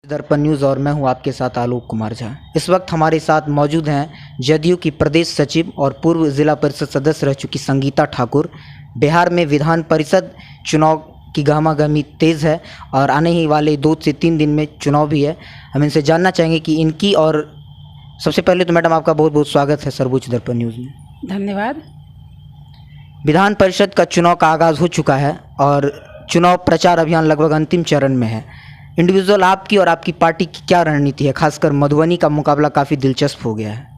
दर्पण न्यूज़ और मैं हूं आपके साथ आलोक कुमार झा। इस वक्त हमारे साथ मौजूद हैं जदयू की प्रदेश सचिव और पूर्व जिला परिषद सदस्य रह चुकी संगीता ठाकुर। बिहार में विधान परिषद चुनाव की गहमागहमी तेज़ है और आने ही वाले 2 से 3 दिन में चुनाव भी है। हम इनसे जानना चाहेंगे कि इनकी और सबसे पहले तो मैडम आपका बहुत बहुत स्वागत है सर्वोच्च दर्पण न्यूज़ में। धन्यवाद। विधान परिषद का चुनाव का आगाज़ हो चुका है और चुनाव प्रचार अभियान लगभग अंतिम चरण में है। इंडिविजुअल आपकी और आपकी पार्टी की क्या रणनीति है? खासकर मधुबनी का मुकाबला काफ़ी दिलचस्प हो गया है।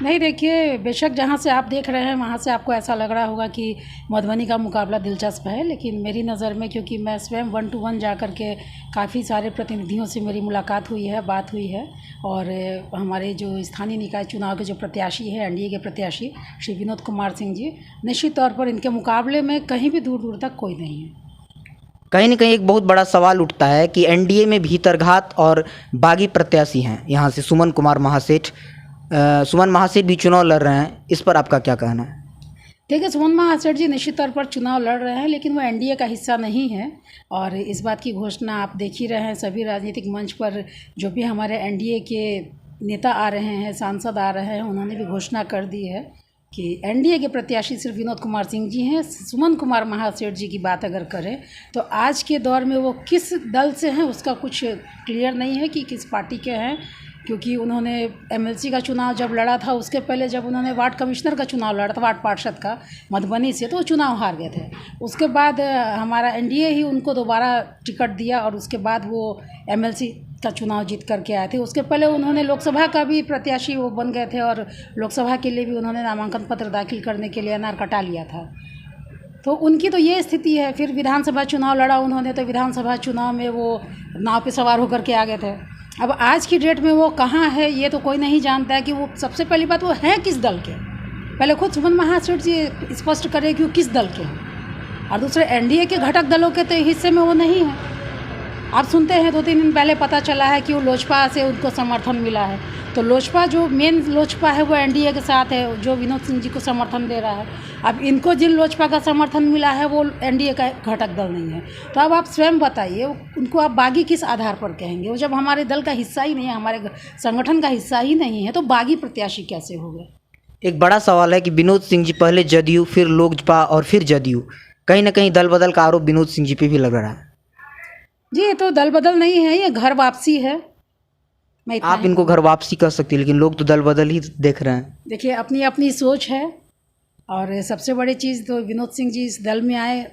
नहीं, देखिए, बेशक जहाँ से आप देख रहे हैं वहाँ से आपको ऐसा लग रहा होगा कि मधुबनी का मुकाबला दिलचस्प है, लेकिन मेरी नज़र में, क्योंकि मैं स्वयं 1 to 1 जा कर के काफ़ी सारे प्रतिनिधियों से मेरी मुलाकात हुई है, बात हुई है, और हमारे जो स्थानीय निकाय चुनाव के जो प्रत्याशी हैं, एनडीए के प्रत्याशी श्री विनोद कुमार सिंह जी, निश्चित तौर पर इनके मुकाबले में कहीं भी दूर दूर तक कोई नहीं है। कहीं ना कहीं एक बहुत बड़ा सवाल उठता है कि एनडीए में भीतरघात और बागी प्रत्याशी हैं। यहाँ से सुमन महासेठ भी चुनाव लड़ रहे हैं, इस पर आपका क्या कहना है? देखिए, सुमन महासेठ जी निश्चित तौर पर चुनाव लड़ रहे हैं, लेकिन वो एनडीए का हिस्सा नहीं है, और इस बात की घोषणा आप देख ही रहे हैं। सभी राजनीतिक मंच पर जो भी हमारे एनडीए के नेता आ रहे हैं, सांसद आ रहे हैं, उन्होंने भी घोषणा कर दी है कि एनडीए के प्रत्याशी सिर्फ विनोद कुमार सिंह जी हैं। सुमन कुमार महासेठ जी की बात अगर करें तो आज के दौर में वो किस दल से हैं उसका कुछ क्लियर नहीं है कि किस पार्टी के हैं, क्योंकि उन्होंने एमएलसी का चुनाव जब लड़ा था, उसके पहले जब उन्होंने वार्ड कमिश्नर का चुनाव लड़ा था, वार्ड पार्षद का मधुबनी से, तो वो चुनाव हार गए थे। उसके बाद हमारा एनडीए ही उनको दोबारा टिकट दिया और उसके बाद वो एमएलसी का चुनाव जीत करके आए थे। उसके पहले उन्होंने लोकसभा का भी प्रत्याशी वो बन गए थे, और लोकसभा के लिए भी उन्होंने नामांकन पत्र दाखिल करने के लिए अनार कटा लिया था। तो उनकी तो ये स्थिति है। फिर विधानसभा चुनाव लड़ा उन्होंने, तो विधानसभा चुनाव में वो नाव पे सवार होकर के आ गए थे। अब आज की डेट में वो कहाँ है ये तो कोई नहीं जानता है कि वो, सबसे पहली बात, वो हैं किस दल के। पहले खुद सुमन महासेठ जी स्पष्ट करें कि वो किस दल के हैं, और दूसरे एनडीए के घटक दलों के तो हिस्से में वो नहीं है। आप सुनते हैं 2-3 दिन पहले पता चला है कि वो लोजपा से उनको समर्थन मिला है, तो लोजपा, जो मेन लोजपा है, वो एनडीए के साथ है, जो विनोद सिंह जी को समर्थन दे रहा है। अब इनको जिन लोजपा का समर्थन मिला है वो एनडीए का घटक दल नहीं है। तो अब आप स्वयं बताइए, उनको आप बागी किस आधार पर कहेंगे? वो जब हमारे दल का हिस्सा ही नहीं है, हमारे संगठन का हिस्सा ही नहीं है, तो बागी प्रत्याशी कैसे हो गए? एक बड़ा सवाल है कि विनोद सिंह जी पहले जदयू, फिर लोजपा और फिर जदयू, कहीं ना कहीं दल बदल का आरोप विनोद सिंह जी पे भी लग रहा है। जी, ये तो दल बदल नहीं है, ये घर वापसी है। आप इनको घर वापसी कर सकती है, लेकिन लोग तो दल बदल ही देख रहे हैं। देखिए, अपनी अपनी सोच है, और सबसे बड़ी चीज़ तो विनोद सिंह जी इस दल में आए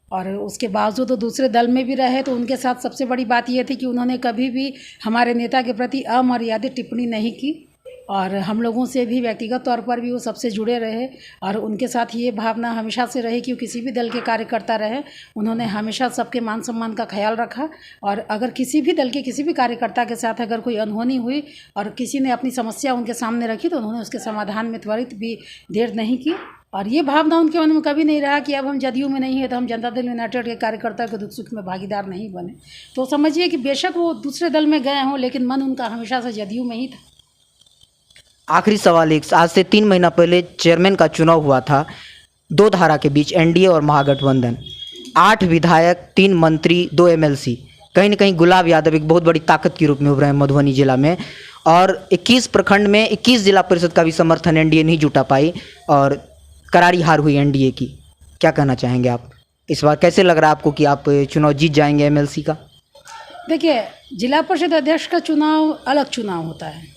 और उसके बावजूद तो दूसरे दल में भी रहे, तो उनके साथ सबसे बड़ी बात ये थी कि उन्होंने कभी भी हमारे नेता के प्रति अमर्यादित टिप्पणी नहीं की, और हम लोगों से भी व्यक्तिगत तौर पर भी वो सबसे जुड़े रहे, और उनके साथ ये भावना हमेशा से रही कि वो किसी भी दल के कार्यकर्ता रहे, उन्होंने हमेशा सबके मान सम्मान का ख्याल रखा। और अगर किसी भी दल के किसी भी कार्यकर्ता के साथ अगर कोई अनहोनी हुई और किसी ने अपनी समस्या उनके सामने रखी, तो उन्होंने उसके समाधान में त्वरित भी देर नहीं की। और ये भावना उनके मन में कभी नहीं रहा कि अब हम जदयू में नहीं है तो हम जनता दल यूनाइटेड के कार्यकर्ता के दुख सुख में भागीदार नहीं बने। तो समझिए कि बेशक वो दूसरे दल में गए हों, लेकिन मन उनका हमेशा से जदयू में ही था। आखिरी सवाल, एक आज से 3 महीना पहले चेयरमैन का चुनाव हुआ था, 2 धारा के बीच, एनडीए और महागठबंधन। 8 विधायक, 3 मंत्री, 2 एमएलसी। कहीं ना कहीं गुलाब यादव एक बहुत बड़ी ताकत के रूप में उभरे हैं मधुबनी जिला में, और 21 प्रखंड में 21 जिला परिषद का भी समर्थन एनडीए नहीं जुटा पाई और करारी हार हुई एनडीए की। क्या कहना चाहेंगे आप इस बार? कैसे लग रहा है आपको कि आप चुनाव जीत जाएंगे एमएलसी का? देखिए, जिला परिषद अध्यक्ष का चुनाव अलग चुनाव होता है,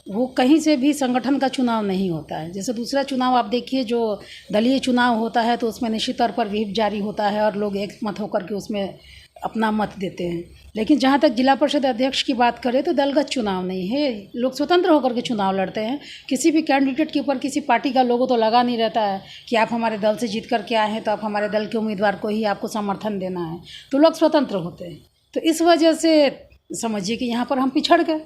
वो कहीं से भी संगठन का चुनाव नहीं होता है। जैसे दूसरा चुनाव आप देखिए, जो दलीय चुनाव होता है, तो उसमें निश्चित तौर पर व्हिप जारी होता है और लोग एक मत होकर के उसमें अपना मत देते हैं। लेकिन जहाँ तक जिला परिषद अध्यक्ष की बात करें तो दलगत चुनाव नहीं है, लोग स्वतंत्र होकर के चुनाव लड़ते हैं। किसी भी कैंडिडेट के ऊपर किसी पार्टी का लोगो तो लगा नहीं रहता है कि आप हमारे दल से जीत करके आए हैं तो आप हमारे दल के उम्मीदवार को ही आपको समर्थन देना है, तो लोग स्वतंत्र होते हैं। तो इस वजह से समझिए कि यहाँ पर हम पिछड़ गए।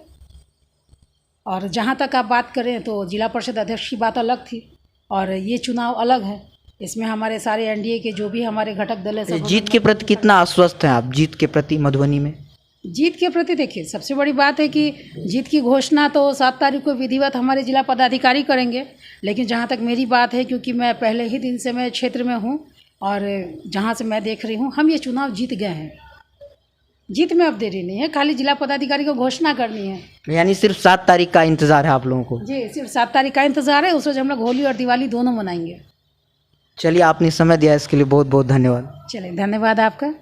और जहाँ तक आप बात करें तो जिला परिषद अध्यक्ष की बात अलग थी और ये चुनाव अलग है। इसमें हमारे सारे एनडीए के जो भी हमारे घटक दल है, जीत के प्रति कितना आश्वस्त हैं आप? जीत के प्रति मधुबनी में जीत के प्रति देखिए, सबसे बड़ी बात है कि जीत की घोषणा तो 7 तारीख को विधिवत हमारे जिला पदाधिकारी करेंगे। लेकिन जहाँ तक मेरी बात है, क्योंकि मैं पहले ही दिन से मैं क्षेत्र में हूँ और जहाँ से मैं देख रही हूँ, हम ये चुनाव जीत गए हैं। जीत में अब देरी नहीं है, खाली जिला पदाधिकारी को घोषणा करनी है। यानी सिर्फ 7 तारीख का इंतज़ार है आप लोगों को। जी, सिर्फ 7 तारीख का इंतज़ार है, उस रोज हम लोग होली और दिवाली दोनों मनाएंगे। चलिए, आपने समय दिया इसके लिए बहुत बहुत धन्यवाद। चलिए, धन्यवाद आपका।